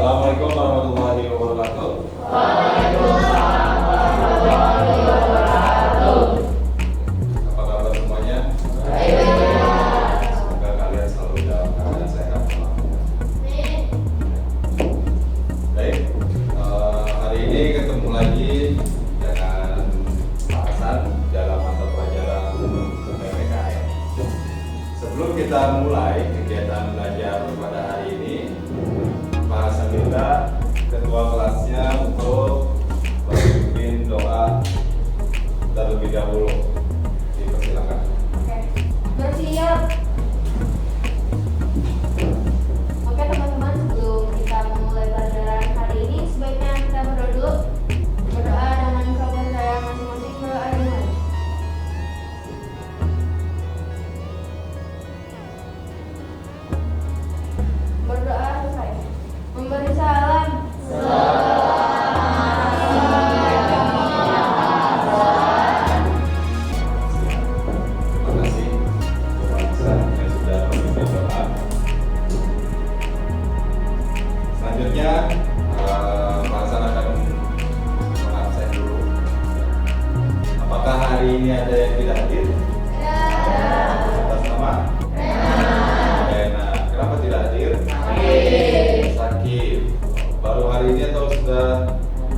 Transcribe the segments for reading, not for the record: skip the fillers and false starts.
Assalamualaikum warahmatullahi wabarakatuh. Waalaikumsalam warahmatullahi wabarakatuh. Apa kabar semuanya? Baik. Semoga kalian selalu dalam keadaan sehat. Baik, hari ini ketemu lagi dengan Pak Hasan dalam mata pelajaran PPKN. Sebelum kita mulai kegiatan belajar pada hari ini, Pak Hasan minta ketua kelasnya untuk memimpin doa terlebih dahulu. Dipersilakan. Oke, bersiap. Oke teman-teman, sebelum kita memulai pelajaran hari ini, sebaiknya kita berdoa dulu. Berdoa dengan kepercayaan masing-masing. Berdoa dengan berdoa selesai. Memberi salam. Terima kasih Bapak Hasan yang sudah memimpin doa. Selanjutnya Pak Hasan akan mengabsen dulu. Apakah hari ini ada yang tidak hadir? Atas nama? Rena. Kenapa tidak hadir? Sakit. Baru hari ini atau sudah?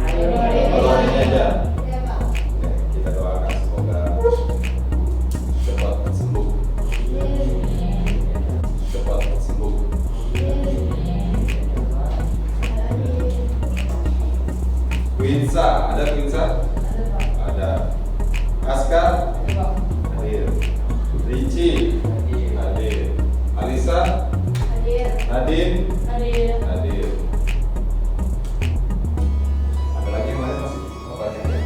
Baru hari ini aja. Oke, kita doakan semoga cepat sembuh. Cepat sembuh. Winsa, ada Winsa? Ada. Aska? Hadir. Ricci? Hadir. Alisa? Hadir. Nadine? Hadir. Hadir. Ada lagi yang lain masih? Oh, banyak ya.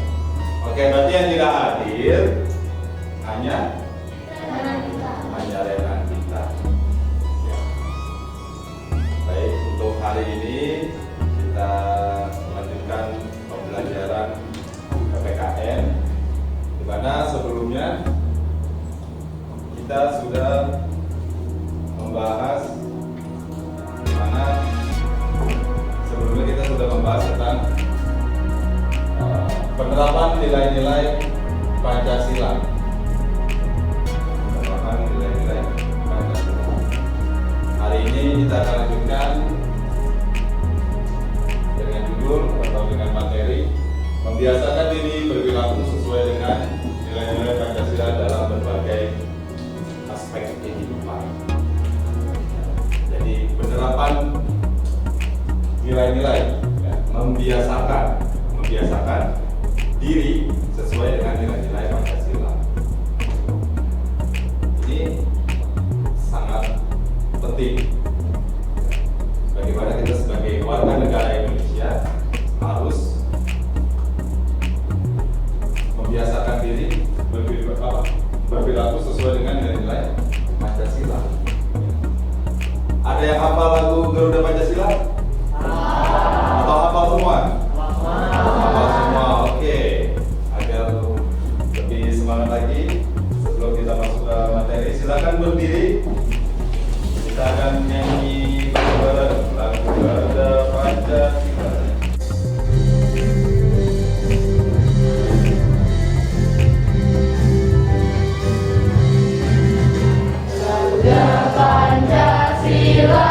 Oke, berarti yang tidak hadir hanya Rena kita. Ya. Baik, untuk hari ini kita melanjutkan pembelajaran PPKN, di mana sebelumnya kita sudah membahas tentang penerapan nilai-nilai Pancasila. Penerapan nilai-nilai Pancasila. Hari ini kita akan lanjutkan dengan judul atau dengan materi membiasakan diri berperilaku sesuai dengan nilai-nilai Pancasila dalam berbagai aspek kehidupan. Jadi penerapan nilai-nilai, ya, membiasakan diri sesuai dengan nilai-nilai Pancasila. Ini sangat penting. Bagaimana kita sebagai warga negara Indonesia harus membiasakan diri berperilaku sesuai dengan nilai-nilai Pancasila. Ada yang hafal lagu Garuda Pancasila? Atau hafal semua? Hafal semua, oke. Agar lebih semangat lagi, sebelum kita masuk ke materi, silakan berdiri. Kita akan nyanyi bareng lagu Garuda Pancasila. Garuda Pancasila.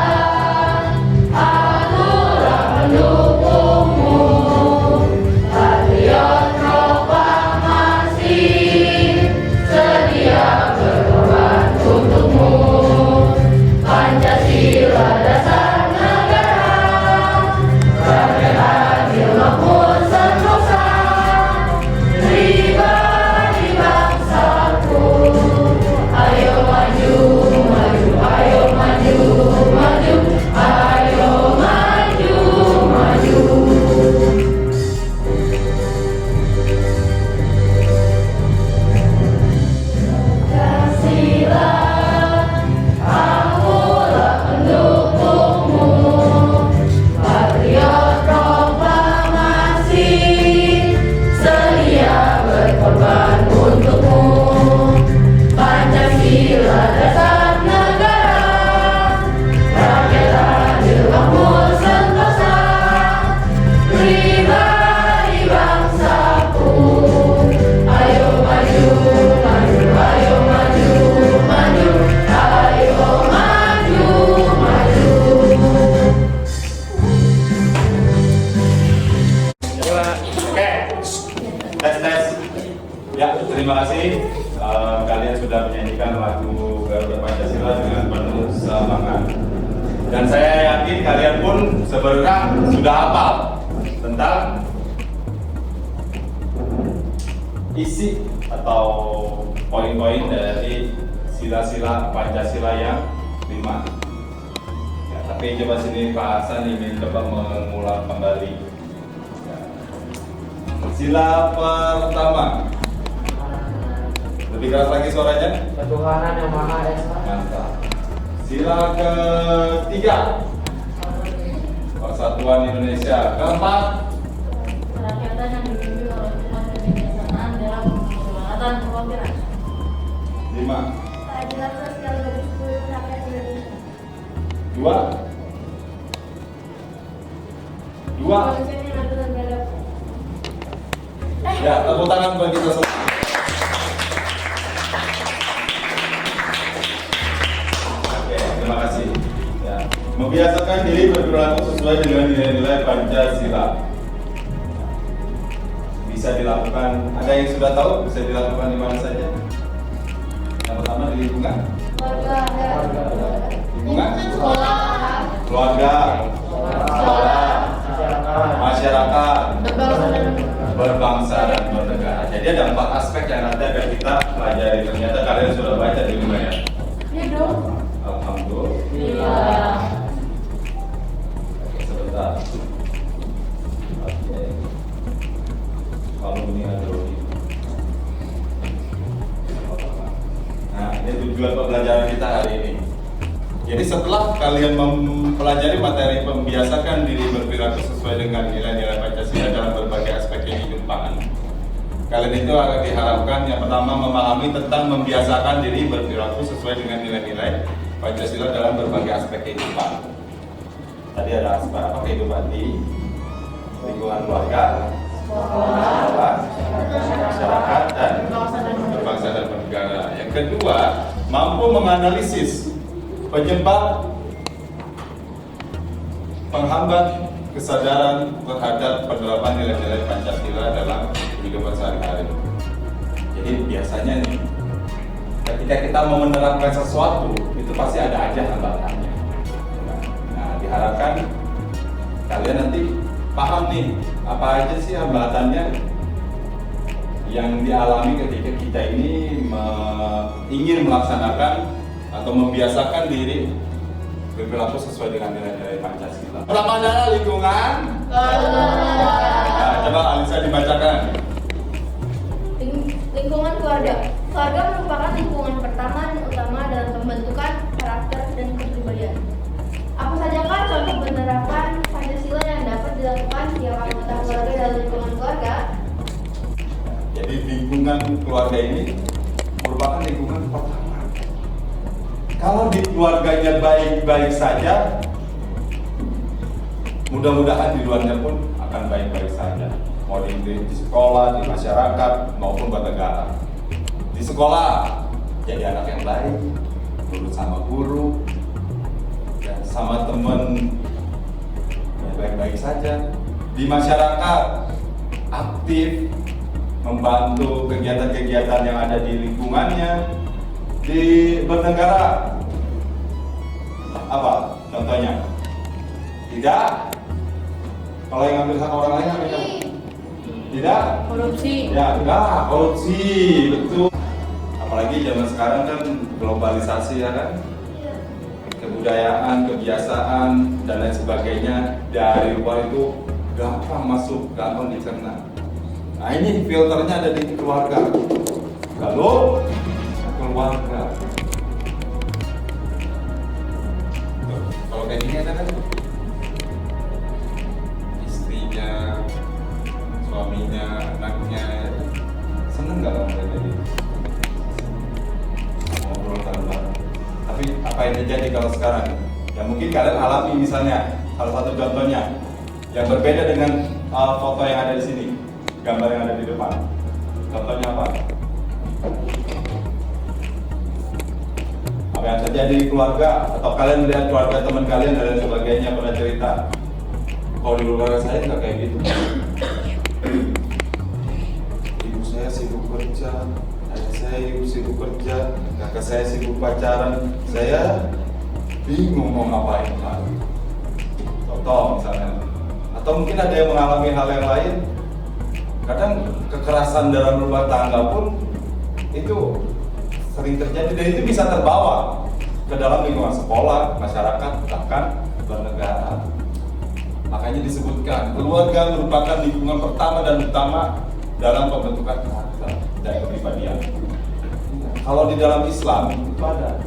sudah menyanyikan lagu Garuda Pancasila dengan penuh semangat. Dan saya yakin kalian pun sebenarnya sudah hafal tentang isi atau poin-poin dari sila-sila Pancasila yang 5. Ya, tapi coba sini Pak Hasan ingin coba mengulang kembali. Ya. Sila pertama. Lebih keras lagi suaranya. Ketuhanan yang Maha Esa. Mantap. Sila ketiga. Persatuan Indonesia. Keempat. Kerakyatan yang dipimpin oleh umat kebijaksanaan dalam keselamatan pemikiran. 5. Keadilan sosial bagi seluruh rakyat Indonesia. 2. Kemanusiaan yang adil dan beradab. Ya, tepuk tangan buat kita semua. Oke, terima kasih. Ya, membiasakan diri berperilaku sesuai dengan nilai-nilai Pancasila. Bisa dilakukan. Ada yang sudah tahu bisa dilakukan di mana saja? Yang pertama di lingkungan. Lingkungan. Sekolah. Keluarga. Sekolah. Masyarakat. Berbangsa dan bernegara. Jadi ada 4 aspek yang nanti akan kita pelajari. Ternyata kalian sudah baca di rumah ya. Iya dong. Alhamdulillah. Oke, sebentar. Oke. Kalau ini ada lagi. Nah, ini tujuan pembelajaran kita hari ini. Jadi setelah kalian mempelajari materi membiasakan diri berperilaku sesuai dengan nilai-nilai Pancasila dalam berbagai aspek kehidupan, kalian itu akan diharapkan yang pertama memahami tentang membiasakan diri berperilaku sesuai dengan nilai-nilai Pancasila dalam berbagai aspek kehidupan. Tadi ada aspek apa? Kehidupan di lingkungan keluarga, sekolah, masyarakat, dan berbangsa dan bernegara. Yang kedua, mampu menganalisis penyebab penghambat kesadaran terhadap penerapan nilai-nilai Pancasila dalam kehidupan sehari-hari. Jadi biasanya nih, ketika kita mau menerapkan sesuatu, itu pasti ada aja hambatannya. Nah, diharapkan kalian nanti paham nih, apa aja sih hambatannya yang dialami ketika kita ini ingin melaksanakan atau membiasakan diri berperilaku sesuai dengan nilai-nilai Pancasila. Pertama adalah lingkungan. Nah, coba Alisa dibacakan. Lingkungan keluarga. Keluarga merupakan lingkungan pertama dan utama dalam pembentukan karakter dan kepribadian. Apa sajakah contoh penerapan Pancasila yang dapat dilakukan setiap anggota keluarga dalam lingkungan keluarga? Jadi lingkungan keluarga ini merupakan lingkungan pertama. Kalau di keluarganya baik-baik saja, mudah-mudahan di luarnya pun akan baik-baik saja. Mau di sekolah, di masyarakat, maupun bernegara. Di sekolah, jadi anak yang baik, nurut sama guru, dan sama teman, ya baik-baik saja. Di masyarakat, aktif, membantu kegiatan-kegiatan yang ada di lingkungannya. Di bernegara, apa contohnya? Tidak. Kalau yang ngambil hak orang lain apa? Tidak. Korupsi. Ya, enggak, korupsi, betul. Apalagi zaman sekarang kan globalisasi ya kan, kebudayaan, kebiasaan dan lain sebagainya dari luar itu gampang masuk, gampang dicerna. Nah ini filternya ada di keluarga. Lalu keluarga. Tuh, kalau kayak gini ada kan istrinya, suaminya, anaknya, seneng nggak kamu kayak gini? Ngobrol bareng. Tapi apa yang terjadi kalau sekarang? Ya mungkin kalian alami misalnya salah satu contohnya yang berbeda dengan foto yang ada di sini, gambar yang ada di depan. Contohnya apa? Apa yang terjadi di keluarga atau kalian melihat keluarga teman kalian dan lain sebagainya pernah cerita. Kalau di keluarga saya nggak kayak gitu. Ibu saya sibuk kerja, ayah saya saya sibuk kerja, kakak saya sibuk pacaran, saya bingung mau ngapain lagi. Contoh misalnya, atau mungkin ada yang mengalami hal yang lain. Kadang kekerasan dalam rumah tangga pun itu sering terjadi dan itu bisa terbawa ke dalam lingkungan sekolah, masyarakat, bahkan bernegara. Makanya disebutkan keluarga merupakan lingkungan pertama dan utama dalam pembentukan karakter dan kepribadian. Kalau di dalam Islam itu ada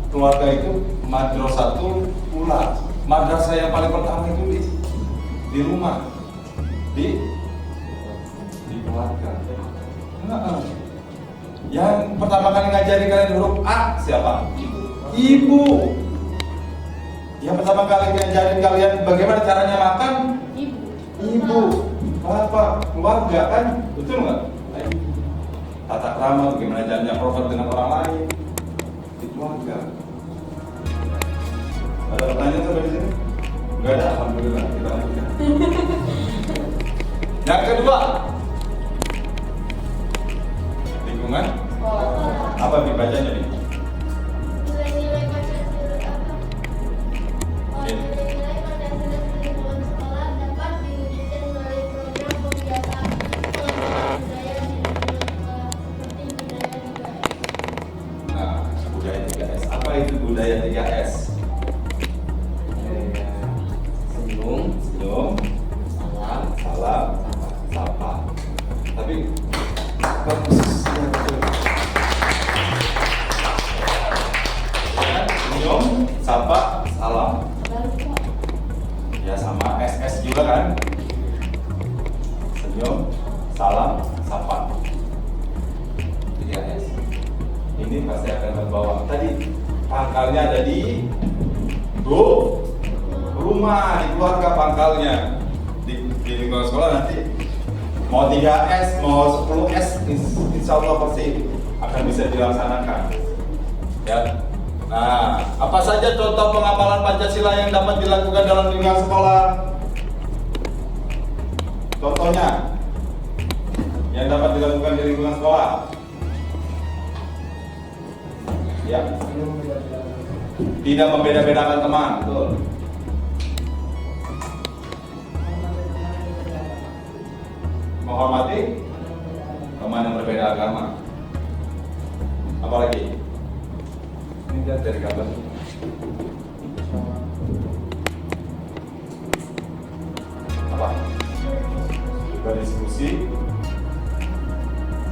keluarga itu madrasatul ula. Madrasah yang paling pertama itu di rumah, di keluarga. Yang pertama kali ngajari kalian huruf A siapa? Ibu. Yang pertama kali ngajarin kalian bagaimana caranya makan? Ibu. Bapak, keluarga kan? Betul nggak? Tata krama, bagaimana caranya profil dengan orang lain? Di keluarga. Ada pertanyaan sampai di sini? Nggak ada, alhamdulillah. Kita lanjutkan. Yang kedua, lingkungan. Apa dibacanya nih? Nilai-nilai Pancasila apa? Nilai-nilai Pancasila di lingkungan sekolah dapat diwujudkan melalui program pembiasaan pengetahuan budaya di lingkungan sekolah seperti budaya 3S. Nah, budaya 3S. Apa itu budaya 3S? Senyum, salam, sapa. Tapi apa khususnya betul? Ya, senyum, sapa, salam. Ya sama SS juga kan? Senyum, salam, sapa. 3S. Ini pasti akan terbawa. Tadi pangkalnya ada di rumah, di keluarga pangkalnya. Di lingkungan sekolah nanti mau 3S, mau 10S, insya Allah pasti akan bisa dilaksanakan. Ya. Nah, apa saja contoh pengamalan Pancasila yang dapat dilakukan dalam lingkungan sekolah? Contohnya yang dapat dilakukan di lingkungan sekolah. Ya. Tidak membeda-bedakan teman, betul. Menghormati teman yang berbeda agama. Apalagi? Ini lihat dari gambar. Apa? Berdiskusi.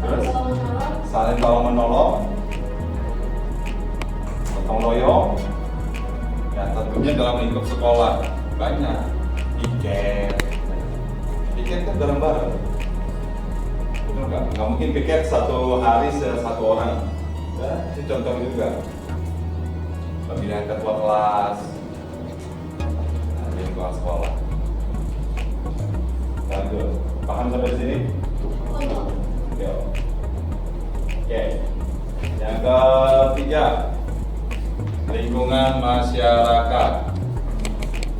Terus saling tolong menolong, gotong royong. Ya tentunya dalam lingkup sekolah banyak. Piket kan bareng-bareng. Betul nggak? Nggak mungkin piket satu hari satu orang. Ya, itu contoh juga. Pemilihan ketua kelas di lingkungan sekolah. Lanjut. Paham sampai sini? Oke. Yang ketiga, lingkungan masyarakat.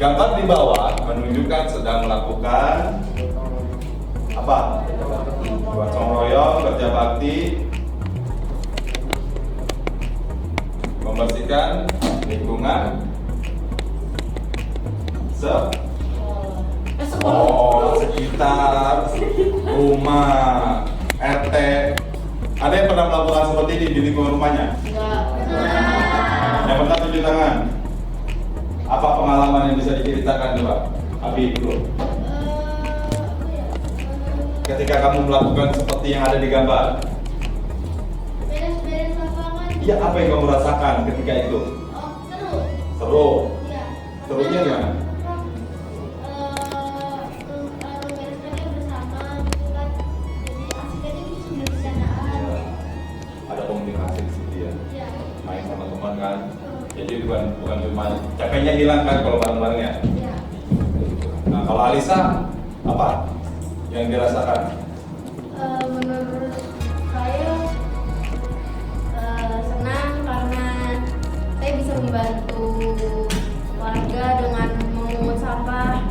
Gambar di bawah menunjukkan sedang melakukan apa? Gotong royong, kerja bakti, membersihkan lingkungan sekitar rumah, RT. Ada yang pernah melakukan seperti ini di lingkungan rumahnya? Yang pernah tunjuk tangan. Apa pengalaman yang bisa diceritakan coba? Abi dulu. Ketika kamu melakukan seperti yang ada di gambar. Beres-beres lapangan. Iya, apa yang kamu rasakan ketika itu? Oh, seru. Seru. Iya. Serunya gimana? Beres-beresnya bersama gitu kan. Jadi asik aja gitu sambil bercandaan. Ada komunikasi di situ ya. Iya. Main sama teman kan. Jadi bukan cuma capeknya hilang kan kalau bareng-barengnya. Iya. Nah, kalau Alisa apa yang dirasakan? Menurut saya senang karena saya bisa membantu warga dengan memungut sampah.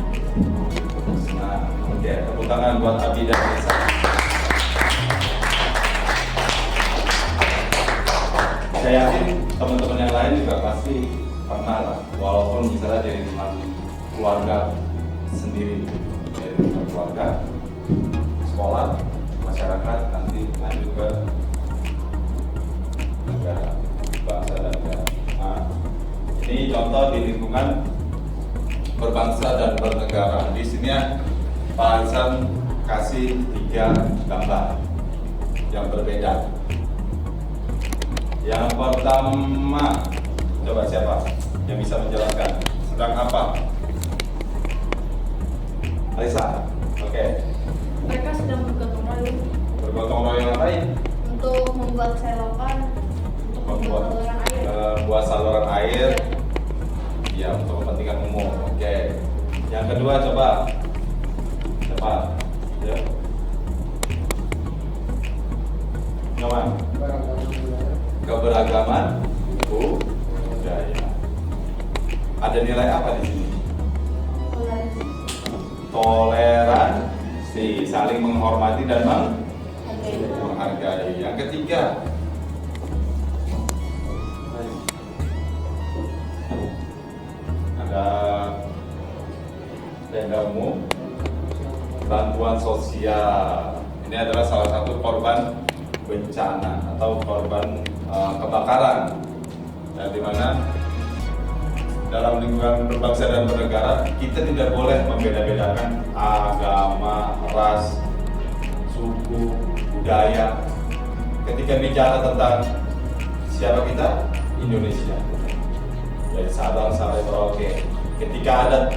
Nah, oke, tepuk tangan buat Abi dan Alisa. saya yakin teman-teman yang lain juga pasti pernah lah, walaupun misalnya dari lingkungan keluarga sendiri, dari lingkungan keluarga, sekolah, masyarakat, nanti lanjut ke negara, bangsa dan negara. Nah, ini contoh di lingkungan berbangsa dan bernegara. Di sini Pak Hasan kasih 3 gambar yang berbeda. Yang pertama, coba siapa yang bisa menjelaskan sedang apa? Alisa, oke. Mereka sedang bergotong royong Bergotong royong lain untuk membuat selokan, untuk membuat saluran air. buat saluran air, ya untuk kepentingan umum. Oke. Yang kedua coba, cepat, ya. Nyaman. Keberagaman budaya. Ada nilai apa di sini? Toleransi, saling menghormati dan menghargai. Yang ketiga, ada tenda umum, bantuan sosial. Ini adalah salah satu korban bencana atau korban kebakaran, dan di mana dalam lingkungan berbangsa dan bernegara kita tidak boleh membeda-bedakan agama, ras, suku, budaya. Ketika bicara tentang siapa kita, Indonesia, dari Sabang sampai Merauke. Ketika ada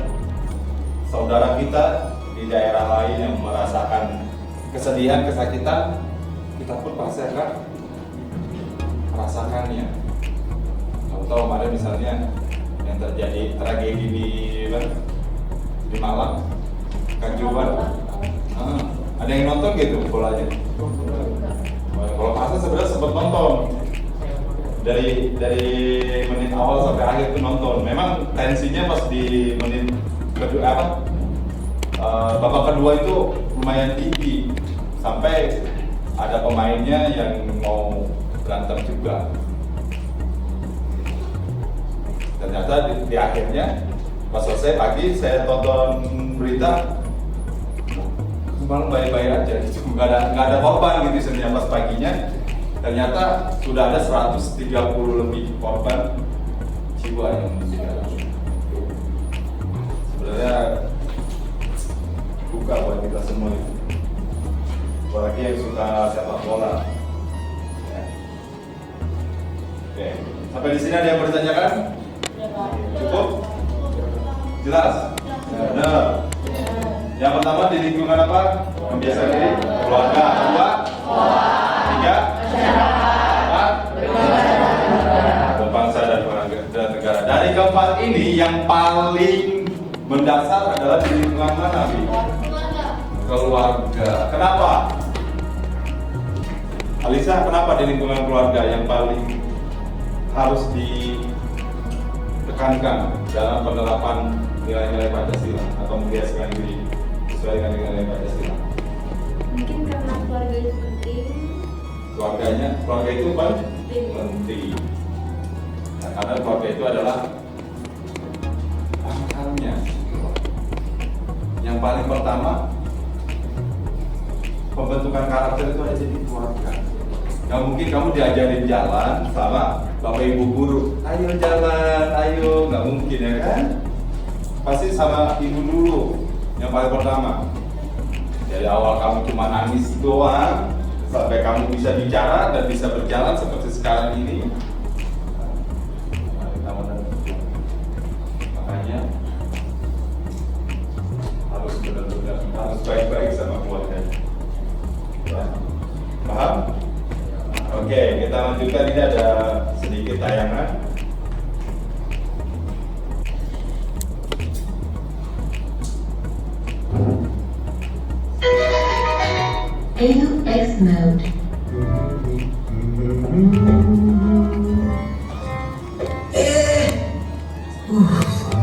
saudara kita di daerah lain yang merasakan kesedihan, kesakitan, kita pun pasti akan merasakannya. Kamu tahu kemarin misalnya yang terjadi tragedi di Malang, Kanjuruhan. Ada yang nonton gitu bolanya? Kalau masa sebenarnya sempat nonton dari menit awal sampai akhir tuh nonton. Memang tensinya pas di menit kedua babak kedua itu lumayan tinggi sampai ada pemainnya yang mau berantem juga. Ternyata di akhirnya pas selesai pagi saya tonton berita, malam baik-baik aja, nggak ada korban gitu. Sebenarnya pas paginya ternyata sudah ada 130 lebih korban jiwa yang meninggal. Sebenarnya buka buat kita semua itu, apalagi yang suka sepak bola. Ya. Oke, sampai di sini ada yang bertanyakan? Cukup? Jelas? Benar. Yang pertama di lingkungan apa? Membiasakan diri, keluarga. Kedua, tiga, empat, berbangsa dan negara. Dari keempat ini yang paling mendasar adalah di lingkungan mana, Bi? Keluarga. Kenapa? Alisa, kenapa di lingkungan keluarga yang paling harus ditekankan dalam penerapan nilai-nilai Pancasila atau membiasakan diri sesuai dengan nilai Pancasila? Mungkin karena keluarga itu penting. Keluarga itu penting. Nah, karena keluarga itu adalah pangkalnya. Yang paling pertama, pembentukan karakter itu ada di keluarga. Gak mungkin kamu diajarin jalan sama bapak ibu guru, ayo jalan, ayo, nggak mungkin ya kan? Pasti sama ibu dulu yang paling pertama. Dari awal kamu cuma nangis doang sampai kamu bisa bicara dan bisa berjalan seperti sekarang ini. Makanya harus benar-benar harus baik-baik sama keluarganya. Ya. Paham? Oke, kita lanjutkan. Ini ada sedikit tayangan. AUX mode.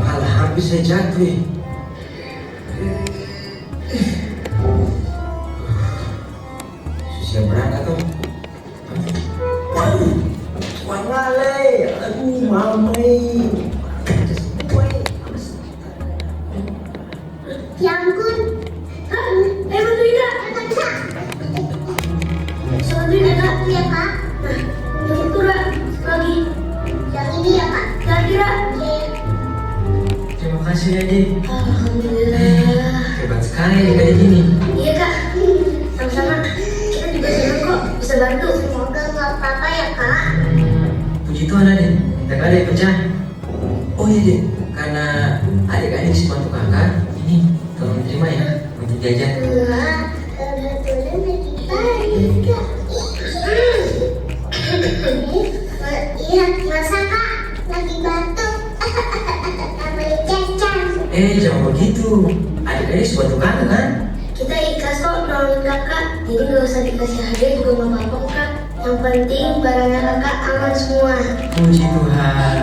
Malah habis saya jatuh. Susah berangkat tuh. Waduh, kuat mamai. Ya ampun. Bantu Ida. Bantuin ya kak. Iya kak. Yang itu Kak. Lagi. Yang ini ya kak. Kira-kira. Terima kasih adik. Alhamdulillah. Hebat sekali adik ini. Iya kak. Sama-sama. Kita juga senang kok bisa bantu. Semoga nggak apa-apa ya kak. Puji Tuhan adik, tidak ada yang pecah. Oh iya dek, karena adik-adik sepatu kakak, ini tolong terima ya untuk jajan. Wah, kebetulan lagi baik. Iya, masa kak lagi batuk. Boleh jajan. Jangan begitu, adik-adik sepatu kakak kan? Kita ikhlas kok nolongin kakak. Jadi nggak usah dikasih hadiah juga nggak apa-apa kak. Yang penting barangnya kakak aman semua. Puji Tuhan,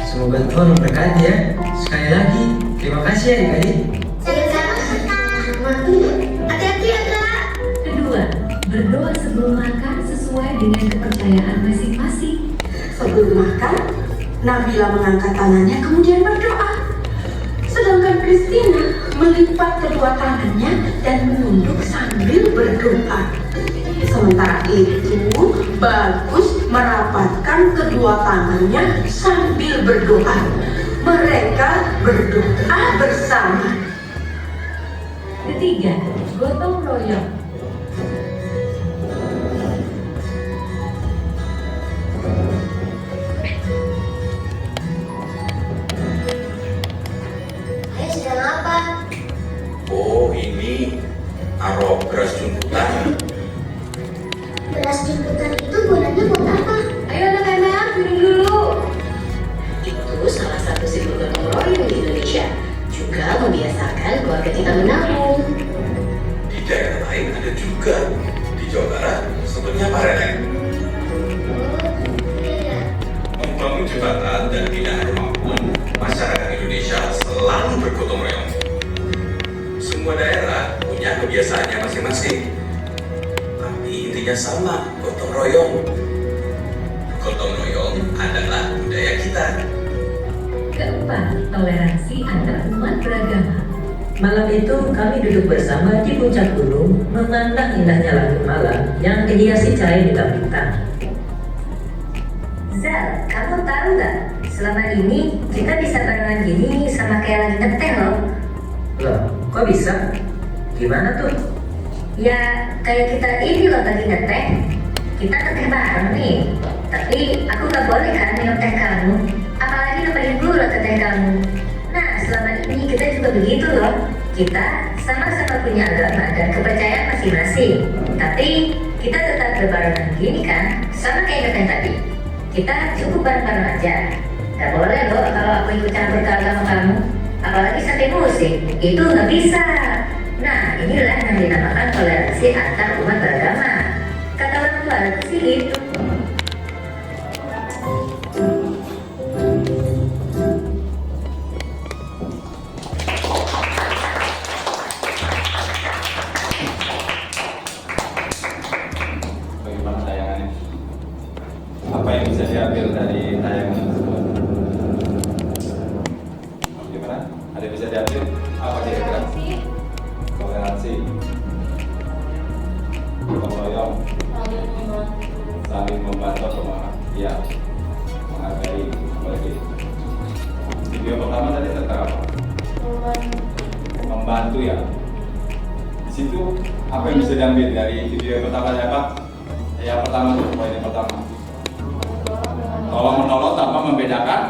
semoga Tuhan memberkati ya. Sekali lagi, terima kasih adik-adik. Sama-sama kakak. Hati-hati ya kak. Kedua, berdoa sebelum makan sesuai dengan kepercayaan masing-masing. Sebelum makan, Nabila mengangkat tangannya kemudian berdoa. Sedangkan Christina melipat kedua tangannya dan menunduk sambil berdoa. Sementara itu, Bagus merapatkan kedua tangannya sambil berdoa. Mereka berdoa bersama. Ketiga, gotong royong. Ayo sedang apa? Oh, ini arok beras jumputan. Beras jemputan itu gunanya buat apa? Ayo anak-anak, minum dulu. Itu salah satu simbol gotong royong di Indonesia. Juga membiasakan keluarga kita menabung. Di daerah lain ada juga. Di Jawa Barat sebutnya parenek. Iya. Membangun jembatan dan binaan rumah pun, masyarakat Indonesia selalu bergotong royong. Semua daerah punya kebiasaannya masing-masing. Tapi intinya sama, gotong royong. Gotong royong adalah budaya kita. Keempat, toleransi antar umat beragama. Malam itu kami duduk bersama di puncak gunung, memandang indahnya langit malam yang dihiasi cahaya bintang-bintang. Zal, kamu tahu nggak? Selama ini kita bisa barengan gini sama kayak lagi ngeteh loh. Loh, kok bisa? Gimana tuh? Ya, kayak kita ini loh tadi ngeteh. Kita ngeteh bareng nih. Tapi aku nggak boleh kan minum teh kamu. Apalagi nemenin dulu loh teh kamu. Nah, selama ini kita juga begitu loh. Kita sama-sama punya agama dan kepercayaan masing-masing. Tapi kita tetap berbarengan gini kan, sama kayak ngeteh tadi. Kita cukup bareng-bareng aja. Gak boleh loh kalau aku ikut campur ke agama kamu. Apalagi sampai musik, itu nggak bisa. Nah, inilah yang dinamakan toleransi antar umat beragama. Kata orang tua sih gitu. Bagaimana tayangannya? Apa yang bisa diambil dari tayangan tersebut? Gimana? Ada yang bisa diambil? Apa kira-kira? Toleransi, gotong royong, saling membantu ya, menghargai. Apalagi video pertama tadi tentang apa? Membantu ya. Di situ apa yang bisa diambil dari video yang pertama apa? Yang pertama tuh, poin yang pertama. Tolong menolong tanpa membedakan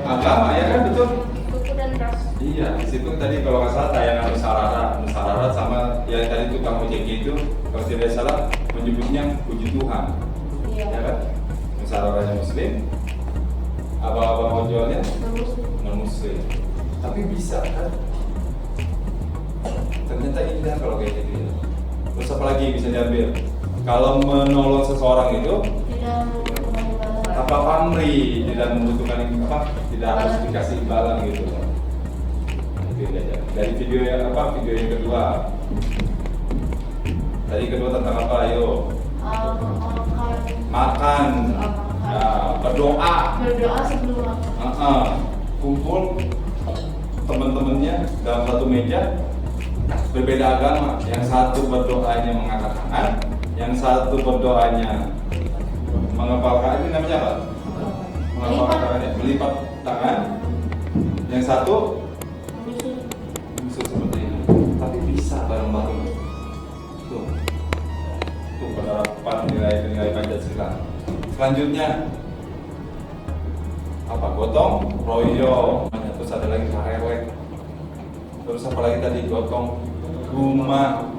agama, ya kan, betul? Suku dan ras. Iya, di situ tadi kalau nggak salah tayangan musyawarah sama yang tadi tukang ojek itu, kalau tidak salah menyebutnya puji Tuhan, Iya. ya kan? Musyawarahnya Muslim, abang-abang ojolnya non Muslim, tapi bisa kan? Ternyata indah kalau kayak gitu. Ya. Terus apa lagi bisa diambil? Kalau menolong seseorang itu Tidak mengubah. tanpa pamrih, tidak membutuhkan apa, tidak harus dikasih imbalan gitu. Itu aja. Dari video yang apa? Video yang kedua. Tadi kedua tentang apa? Ayo. Makan. Nah, berdoa. Berdoa sebelum makan. Kumpul teman-temannya dalam satu meja, berbeda agama. Yang satu berdoanya mengangkat tangan, yang satu berdoanya mengepalkan, ini namanya apa? Mengepalkan tangannya, melipat tangan. Yang satu menyusun seperti ini, tapi bisa bareng-bareng. Tuh penerapan nilai-nilai Pancasila. Selanjutnya apa? Gotong royong. Terus ada lagi karewek. Terus apa lagi tadi? Gotong rumah.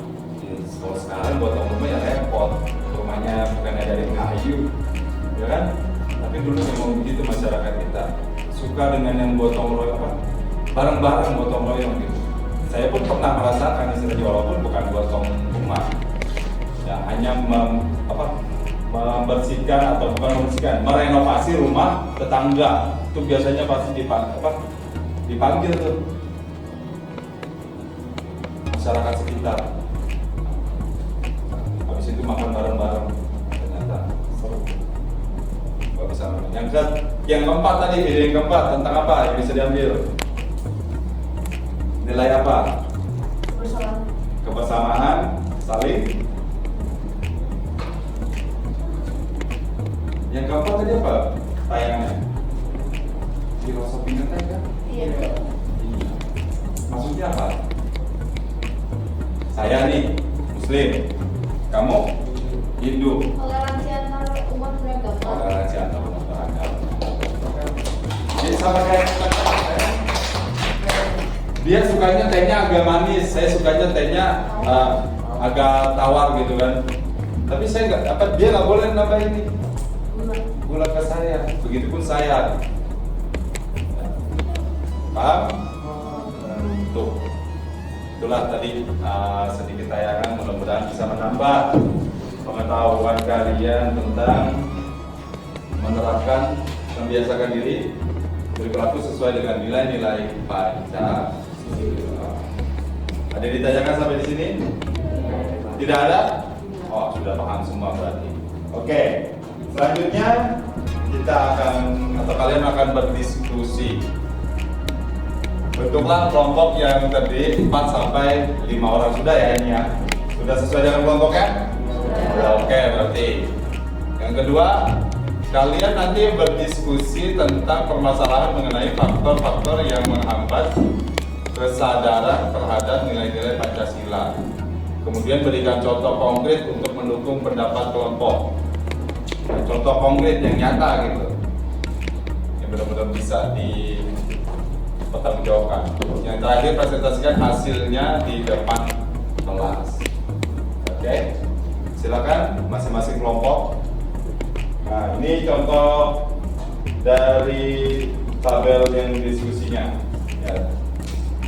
Kalau sekarang gotong rumah ya repot. Rumahnya bukan dari kayu, ya kan? Tapi dulu memang begitu masyarakat kita. Suka dengan yang gotong royong, apa? Bareng-bareng gotong royong gitu. Saya pun pernah merasakan istilahnya, walaupun bukan gotong rumah. Ya hanya membersihkan atau bukan membersihkan, merenovasi rumah tetangga. Itu biasanya pasti dipanggil tuh masyarakat sekitar. Habis itu makan bareng-bareng, ternyata seru. Gak bisa. Yang keempat tadi, ide yang keempat tentang apa yang bisa diambil? Nilai apa? Kebersamaan, saling. Yang keempat tadi apa? Tayangannya filosofi ngetek kan? Iya. Maksudnya apa? Saya nih Muslim, kamu Hindu. Toleransi antar umat beragama. Toleransi antar umat beragama. Jadi sama kayak dia sukanya tehnya agak manis, saya sukanya tehnya agak tawar gitu kan. Tapi saya nggak, dia nggak boleh nambah ini gula ke saya, begitupun saya. Paham? Tuh, itulah tadi sedikit tayangan, mudah-mudahan bisa menambah pengetahuan kalian tentang menerapkan, membiasakan diri berperilaku sesuai dengan nilai-nilai Pancasila. Ada yang ditanyakan sampai di sini? Tidak ada? Oh, sudah paham semua berarti. Oke, selanjutnya kita akan, atau kalian akan berdiskusi. Bentuklah kelompok yang terdiri 4 sampai 5 orang. Sudah ya ini ya? Sudah sesuai dengan kelompoknya? Oke, berarti yang kedua, kalian nanti berdiskusi tentang permasalahan mengenai faktor-faktor yang menghambat kesadaran terhadap nilai-nilai Pancasila. Kemudian berikan contoh konkret untuk mendukung pendapat kelompok. Contoh konkret yang nyata gitu, yang benar-benar bisa dipertanggungjawabkan. Yang terakhir, presentasikan hasilnya di depan kelas. Oke, silakan masing-masing kelompok. Nah, ini contoh dari tabel yang diskusinya. Ya.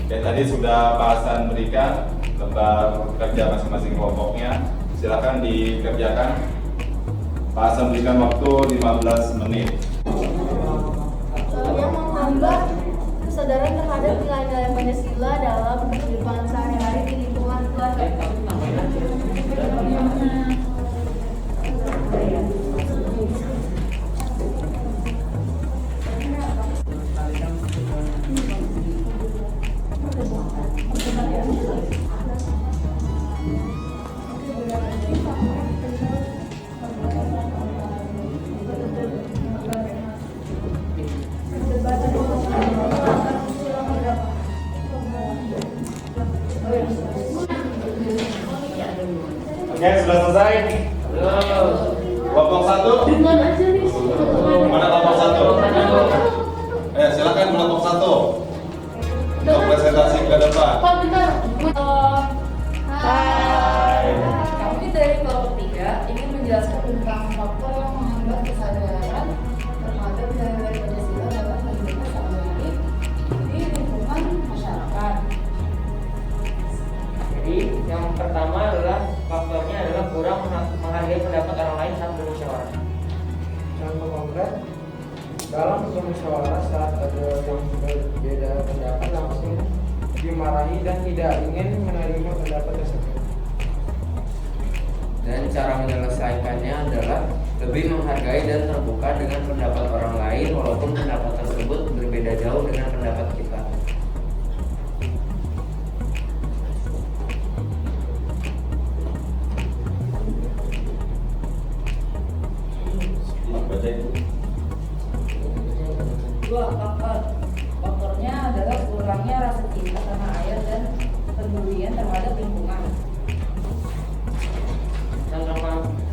Oke, tadi sudah bahasan berikan lembar kerja masing-masing kelompoknya. Silakan dikerjakan. Bahasan berikan waktu 15 menit. Yang menghambat kesadaran terhadap nilai-nilai Pancasila dalam kehidupan sehari-hari di lingkungan keluarga. Oke, sudah selesai? Kelompok 1? Mana kelompok 1? Silakan kelompok 1 untuk presentasi ke depan. Hai. Kami dari kelompok 3 ingin menjelaskan tentang faktor yang menghambat kesadaran terhadap nilai-nilai Pancasila dalam kehidupan sehari-hari di lingkungan masyarakat. Jadi yang pertama adalah faktornya adalah kurang menghargai pendapat orang lain saat bermusyawarah. Contoh konkret, dalam bermusyawarah saat ada yang berbeda pendapat langsung dimarahi dan tidak ingin menerima pendapat tersebut. Dan cara menyelesaikannya adalah lebih menghargai dan terbuka dengan pendapat orang Dua, faktornya adalah kurangnya rasa cinta tanah air dan kepedulian terhadap lingkungan.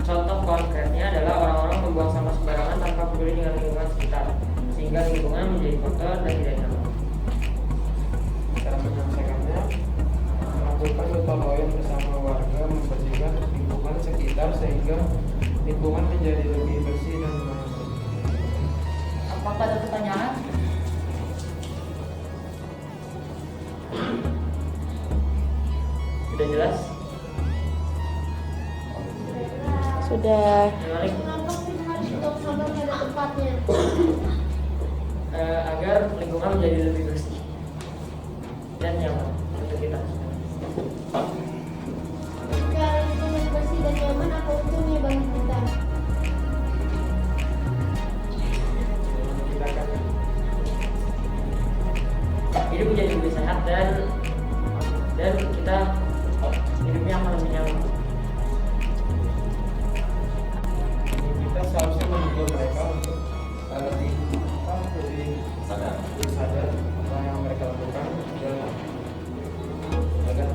Contoh konkretnya adalah orang-orang membuang sampah sembarangan tanpa peduli dengan lingkungan sekitar, sehingga lingkungan menjadi kotor dan tidak nyaman. Cara menyelesaikannya, melakukan gotong royong bersama warga membersihkan lingkungan sekitar sehingga lingkungan menjadi lebih bersih dan nyaman. Apakah ada pertanyaan? Sudah jelas? Sudah. Gimana? Kenapa sih harus tong sampah pada tempatnya? Agar lingkungan menjadi lebih bersih dan nyaman untuk kita. Jika lingkungan bersih dan nyaman, apa untungnya bagi kita? Hidup menjadi lebih sehat dan kita hidupnya akan lebih nyaman. Kita seharusnya mendukung mereka untuk lebih sadar apa yang mereka lakukan dan agar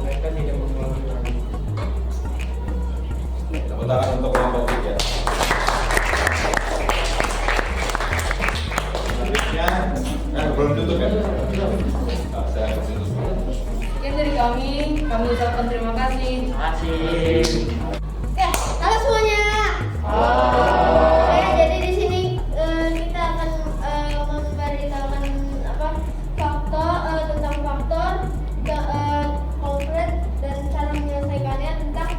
mereka tidak mengulangi lagi. Tepuk tangan untuk kelompok 3. Selanjutnya, belum tutup ya? Nah, saya kasih tutup. Sekian dari kami ucapkan terima kasih. Terima kasih. Halo semuanya. Jadi di sini kita akan memberitakan tentang faktor konkret dan cara menyelesaikannya tentang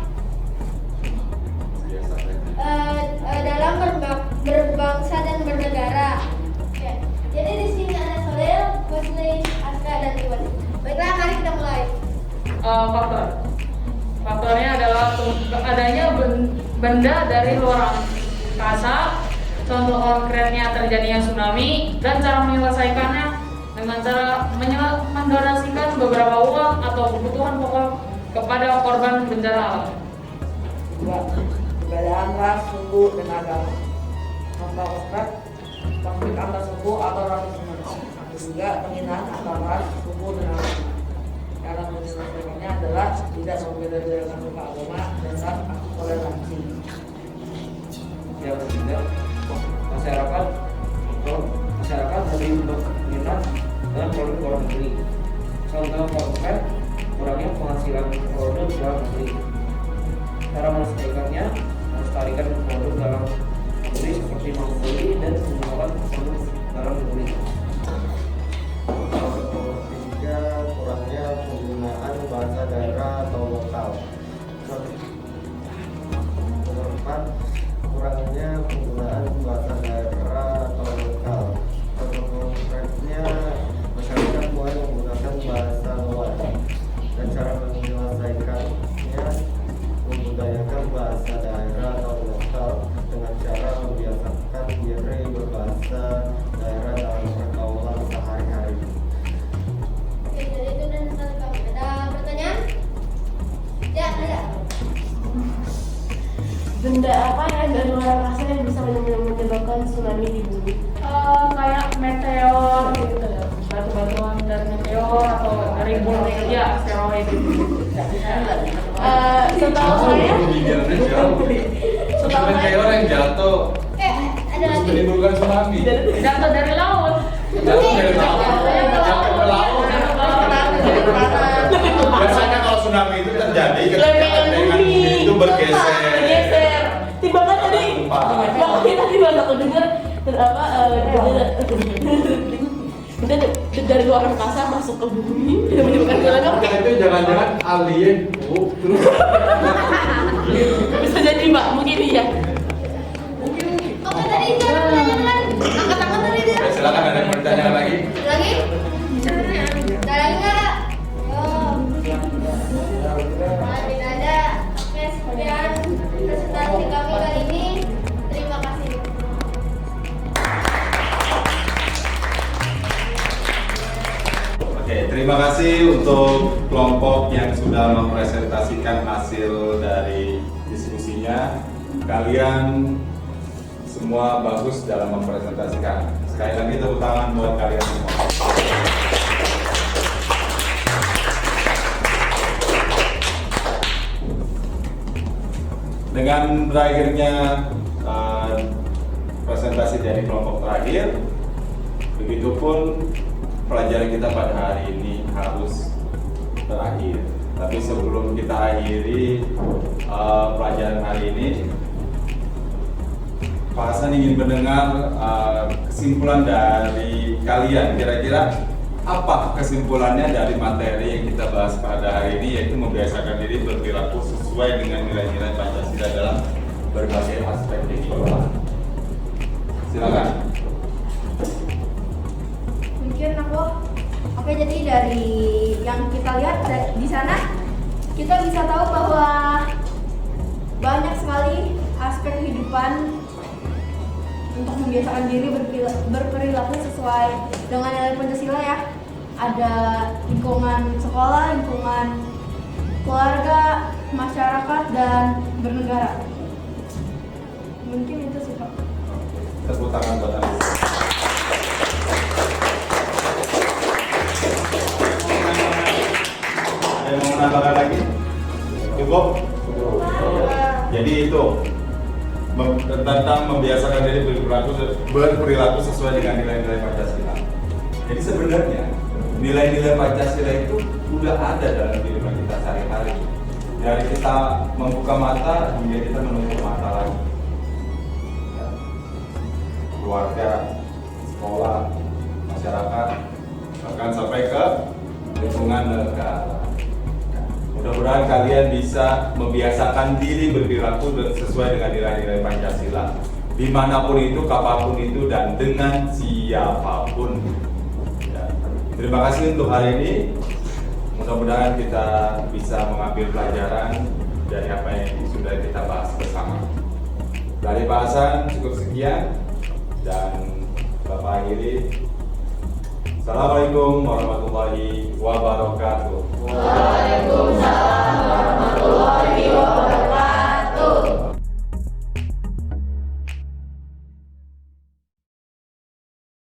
dalam berbangsa dan bernegara. Oke. Jadi di sini ada Solel, Wesley, Aska, dan Iwan. Baiklah, mari kita mulai. Faktornya adalah adanya benda dari luar angkasa, contoh konkretnya terjadinya tsunami, dan cara menyelesaikannya dengan cara mendonasikan beberapa uang atau kebutuhan pokok kepada korban bencana alam. Perbedaan ras, suku, dan agama. Contoh konkret, konflik antar suku atau rasisme. Juga penghinaan antar ras, suku, dan agama. Cara menyelesaikannya adalah tidak membeda-bedakan suku agama dan ras atau toleransi. Yang ketiga, masyarakat lebih berminat dengan produk luar negeri. Contoh konkret, kurangnya penghasilan produk dalam negeri. Cara menyelesaikannya, melestarikan produk dalam negeri seperti membeli dan menggunakan produk dalam negeri. Ketiga, kurangnya penggunaan bahasa daerah atau lokal. Keempat, kurangnya penggunaan bahasa daerah atau lokal. Contoh konkretnya, masyarakat mulai menggunakan bahasa luar. Dan cara menyelesaikannya, membudayakan bahasa daerah atau lokal dengan cara membiasakan diri berbahasa daerah dalam pergaulan sehari-hari. Oke, jadi itu dan sekali kami. Ada pertanyaan? Ya, ada. Benda apa yang dari luar angkasa yang bisa menyebabkan tsunami di bumi? Kayak meteor gitu, batu-batuan dari meteor atau dari bulan ya asteroid gitu. Setahu saya meteor yang jatuh ada terus lagi. menimbulkan tsunami. Jatuh dari laut. Jatuh dari laut. Jatuh ke laut. Biasanya kalau tsunami itu terjadi ketika dengan bumi itu bergeser. Tiba-tiba tadi, makanya tadi pas aku dengar benda dari luar angkasa masuk ke bumi dan menyebabkan tsunami. Itu jangan-jangan alien, terus bisa jadi mbak, mungkin iya. Oke, tadi itu ada pertanyaan kan? Angkat tangan tadi dia. Silakan, ada pertanyaan lagi? Lagi? Ada lagi nggak? Tidak ada. Oke, sekian presentasi kami kali ini. Terima kasih. Oke, terima kasih untuk kelompok yang sudah mempresentasikan hasil dari diskusinya. Kalian semua semua bagus dalam mempresentasikan. Sekali lagi tepuk tangan buat kalian semua. Dengan berakhirnya presentasi dari kelompok terakhir, begitupun pelajaran kita pada hari ini harus berakhir. Tapi sebelum kita akhiri pelajaran hari ini, Pak Hasan ingin mendengar kesimpulan dari kalian. Kira-kira apa kesimpulannya dari materi yang kita bahas pada hari ini, yaitu membiasakan diri berperilaku sesuai dengan nilai-nilai Pancasila dalam berbagai aspek kehidupan. Silakan. Mungkin oke, jadi dari yang kita lihat di sana, kita bisa tahu bahwa banyak sekali aspek kehidupan untuk membiasakan diri berperilaku sesuai dengan nilai Pancasila ya. Ada lingkungan sekolah, lingkungan keluarga, masyarakat, dan bernegara. Mungkin itu sih Pak. Tepuk tangan buat Anda. Ada yang mau menambahkan lagi? Cukup? Jadi itu tentang membiasakan diri berperilaku sesuai dengan nilai-nilai Pancasila. Jadi sebenarnya nilai-nilai Pancasila itu sudah ada dalam kehidupan kita sehari-hari. Dari kita membuka mata hingga kita menutup mata lagi. Keluarga, sekolah, masyarakat, bahkan sampai ke lingkungan negara. Mudah-mudahan kalian bisa membiasakan diri berperilaku sesuai dengan nilai-nilai Pancasila, dimanapun itu, kapanpun itu, dan dengan siapapun. Ya. Terima kasih untuk hari ini. Mudah-mudahan kita bisa mengambil pelajaran dari apa yang sudah kita bahas bersama. Dari Pak Hasan cukup sekian. Dan Bapak akhiri. Assalamualaikum warahmatullahi wabarakatuh. Waalaikumsalam warahmatullahi wabarakatuh.